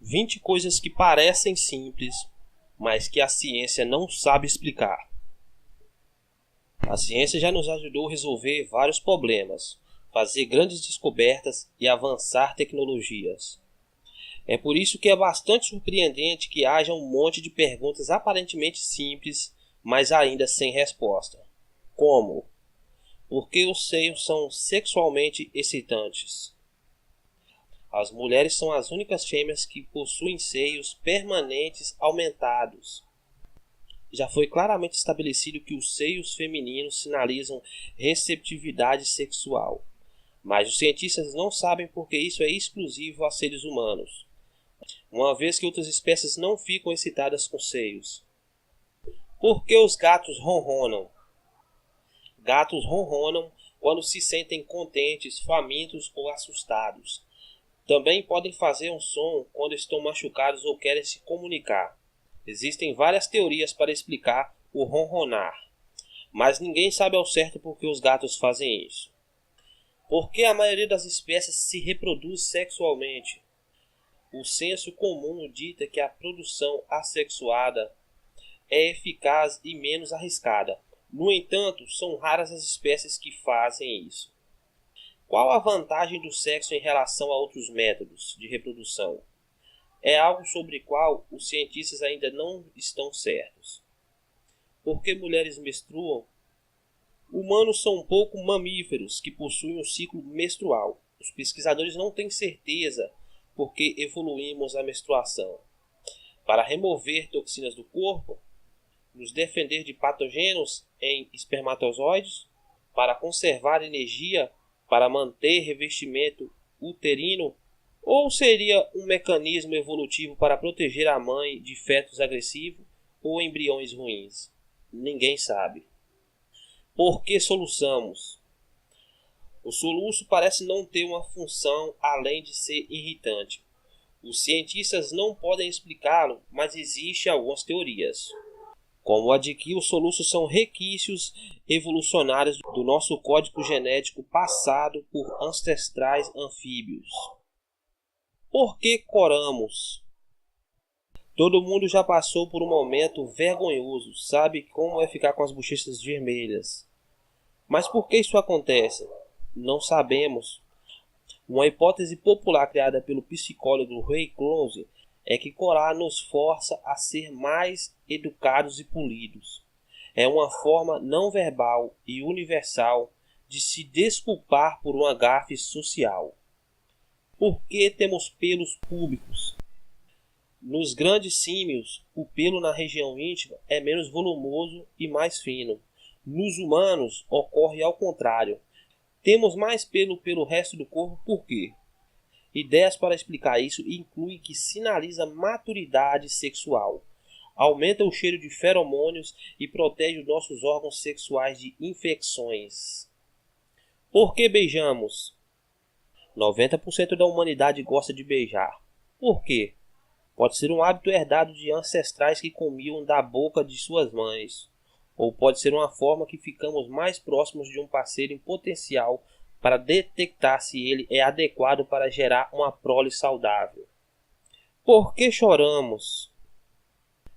20 coisas que parecem simples, mas que a ciência não sabe explicar. A ciência já nos ajudou a resolver vários problemas, fazer grandes descobertas e avançar tecnologias. É por isso que é bastante surpreendente que haja um monte de perguntas aparentemente simples, mas ainda sem resposta. Como? Por que os seios são sexualmente excitantes? As mulheres são as únicas fêmeas que possuem seios permanentes aumentados. Já foi claramente estabelecido que os seios femininos sinalizam receptividade sexual, mas os cientistas não sabem porque isso é exclusivo a seres humanos, uma vez que outras espécies não ficam excitadas com seios. Por que os gatos ronronam? Gatos ronronam quando se sentem contentes, famintos ou assustados. Também podem fazer um som quando estão machucados ou querem se comunicar. Existem várias teorias para explicar o ronronar, mas ninguém sabe ao certo por que os gatos fazem isso. Por que a maioria das espécies se reproduz sexualmente? O senso comum dita que a produção assexuada é eficaz e menos arriscada. No entanto, são raras as espécies que fazem isso. Qual a vantagem do sexo em relação a outros métodos de reprodução? É algo sobre o qual os cientistas ainda não estão certos. Por que mulheres menstruam? Humanos são um pouco mamíferos que possuem um ciclo menstrual. Os pesquisadores não têm certeza porque evoluímos a menstruação. Para remover toxinas do corpo, nos defender de patógenos em espermatozoides, para conservar energia, para manter revestimento uterino, ou seria um mecanismo evolutivo para proteger a mãe de fetos agressivos ou embriões ruins? Ninguém sabe. Por que soluçamos? O soluço parece não ter uma função além de ser irritante. Os cientistas não podem explicá-lo, mas existem algumas teorias, como a de que os soluços são requisitos evolucionários do nosso código genético passado por ancestrais anfíbios. Por que coramos? Todo mundo já passou por um momento vergonhoso, sabe como é ficar com as bochechas vermelhas. Mas por que isso acontece? Não sabemos. Uma hipótese popular criada pelo psicólogo Ray Close é que corar nos força a ser mais educados e polidos. É uma forma não verbal e universal de se desculpar por uma gafe social. Por que temos pelos públicos? Nos grandes símios, o pelo na região íntima é menos volumoso e mais fino. Nos humanos, ocorre ao contrário. Temos mais pelo pelo resto do corpo por quê? Ideias para explicar isso incluem que sinaliza maturidade sexual, aumenta o cheiro de feromônios e protege os nossos órgãos sexuais de infecções. Por que beijamos? 90% da humanidade gosta de beijar. Por quê? Pode ser um hábito herdado de ancestrais que comiam da boca de suas mães, ou pode ser uma forma que ficamos mais próximos de um parceiro em potencial para detectar se ele é adequado para gerar uma prole saudável. Por que choramos?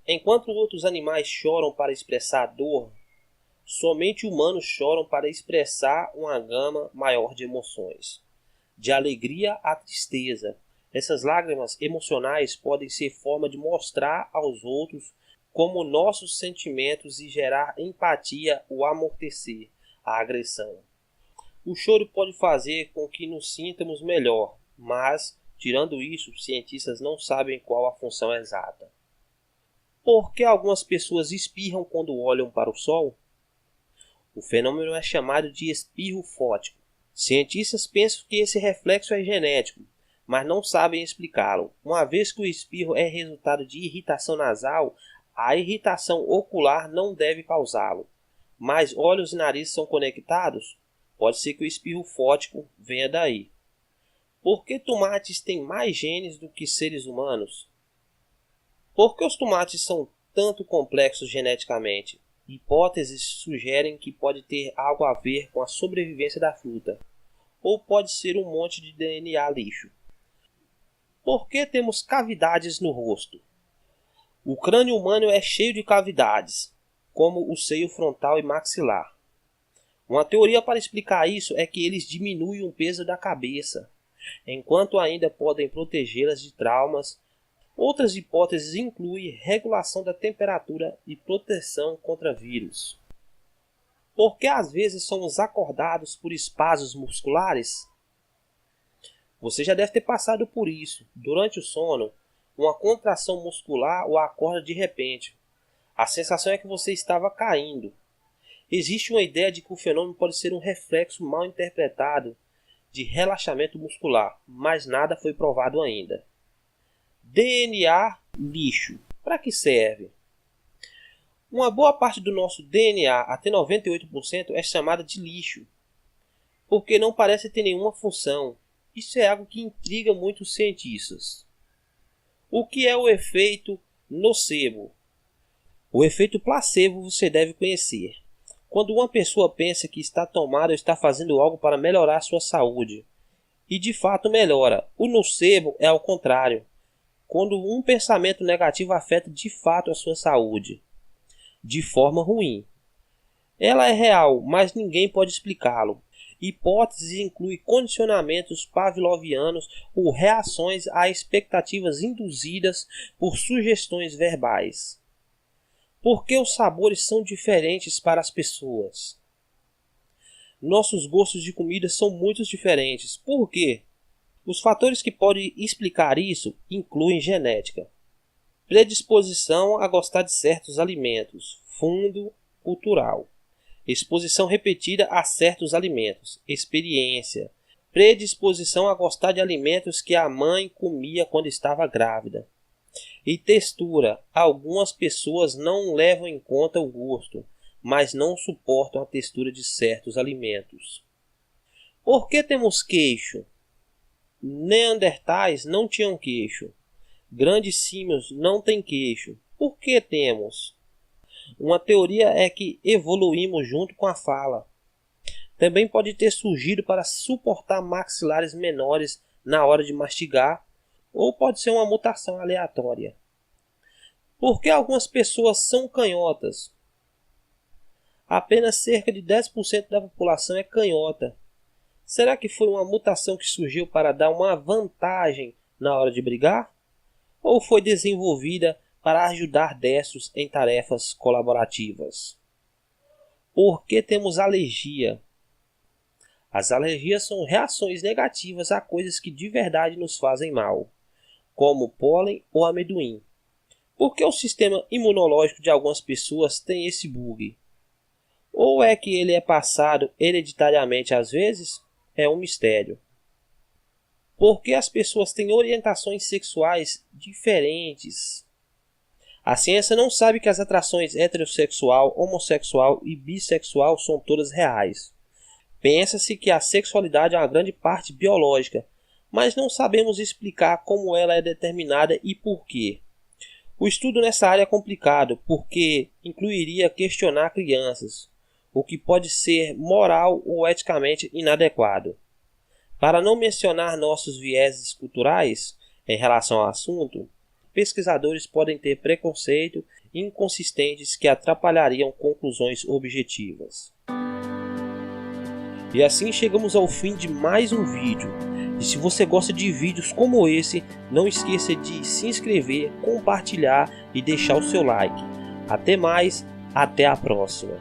Enquanto outros animais choram para expressar dor, somente humanos choram para expressar uma gama maior de emoções. De alegria à tristeza, essas lágrimas emocionais podem ser forma de mostrar aos outros como nossos sentimentos e gerar empatia ou amortecer a agressão. O choro pode fazer com que nos sintamos melhor, mas, tirando isso, cientistas não sabem qual a função exata. Por que algumas pessoas espirram quando olham para o sol? O fenômeno é chamado de espirro fótico. Cientistas pensam que esse reflexo é genético, mas não sabem explicá-lo. Uma vez que o espirro é resultado de irritação nasal, a irritação ocular não deve causá-lo. Mas olhos e nariz são conectados? Pode ser que o espirro fótico venha daí. Por que tomates têm mais genes do que seres humanos? Por que os tomates são tanto complexos geneticamente? Hipóteses sugerem que pode ter algo a ver com a sobrevivência da fruta, ou pode ser um monte de DNA lixo. Por que temos cavidades no rosto? O crânio humano é cheio de cavidades, como o seio frontal e maxilar. Uma teoria para explicar isso é que eles diminuem o peso da cabeça, enquanto ainda podem protegê-las de traumas. Outras hipóteses incluem regulação da temperatura e proteção contra vírus. Por que às vezes somos acordados por espasmos musculares? Você já deve ter passado por isso. Durante o sono, uma contração muscular o acorda de repente. A sensação é que você estava caindo. Existe uma ideia de que o fenômeno pode ser um reflexo mal interpretado de relaxamento muscular, mas nada foi provado ainda. DNA lixo. Para que serve? Uma boa parte do nosso DNA, até 98%, é chamada de lixo, porque não parece ter nenhuma função. Isso é algo que intriga muitos cientistas. O que é o efeito nocebo? O efeito placebo você deve conhecer. Quando uma pessoa pensa que está tomando ou está fazendo algo para melhorar sua saúde, e de fato melhora. O nocebo é ao contrário. Quando um pensamento negativo afeta de fato a sua saúde, de forma ruim. Ela é real, mas ninguém pode explicá-lo. Hipóteses incluem condicionamentos pavlovianos ou reações a expectativas induzidas por sugestões verbais. Por que os sabores são diferentes para as pessoas? Nossos gostos de comida são muito diferentes. Por quê? Os fatores que podem explicar isso incluem genética, predisposição a gostar de certos alimentos, fundo cultural, exposição repetida a certos alimentos, experiência, predisposição a gostar de alimentos que a mãe comia quando estava grávida, e textura. Algumas pessoas não levam em conta o gosto, mas não suportam a textura de certos alimentos. Por que temos queixo? Neandertais não tinham queixo. Grandes símios não têm queixo. Por que temos? Uma teoria é que evoluímos junto com a fala. Também pode ter surgido para suportar maxilares menores na hora de mastigar, ou pode ser uma mutação aleatória. Por que algumas pessoas são canhotas? Apenas cerca de 10% da população é canhota. Será que foi uma mutação que surgiu para dar uma vantagem na hora de brigar? Ou foi desenvolvida para ajudar destros em tarefas colaborativas? Por que temos alergia? As alergias são reações negativas a coisas que de verdade nos fazem mal, como pólen ou amendoim. Por que o sistema imunológico de algumas pessoas tem esse bug? Ou é que ele é passado hereditariamente às vezes? É um mistério. Por que as pessoas têm orientações sexuais diferentes? A ciência não sabe que as atrações heterossexual, homossexual e bissexual são todas reais. Pensa-se que a sexualidade é uma grande parte biológica, mas não sabemos explicar como ela é determinada e por quê. O estudo nessa área é complicado, porque incluiria questionar crianças, o que pode ser moral ou eticamente inadequado. Para não mencionar nossos vieses culturais em relação ao assunto, pesquisadores podem ter preconceito inconsistentes que atrapalhariam conclusões objetivas. E assim chegamos ao fim de mais um vídeo. E se você gosta de vídeos como esse, não esqueça de se inscrever, compartilhar e deixar o seu like. Até mais, até a próxima.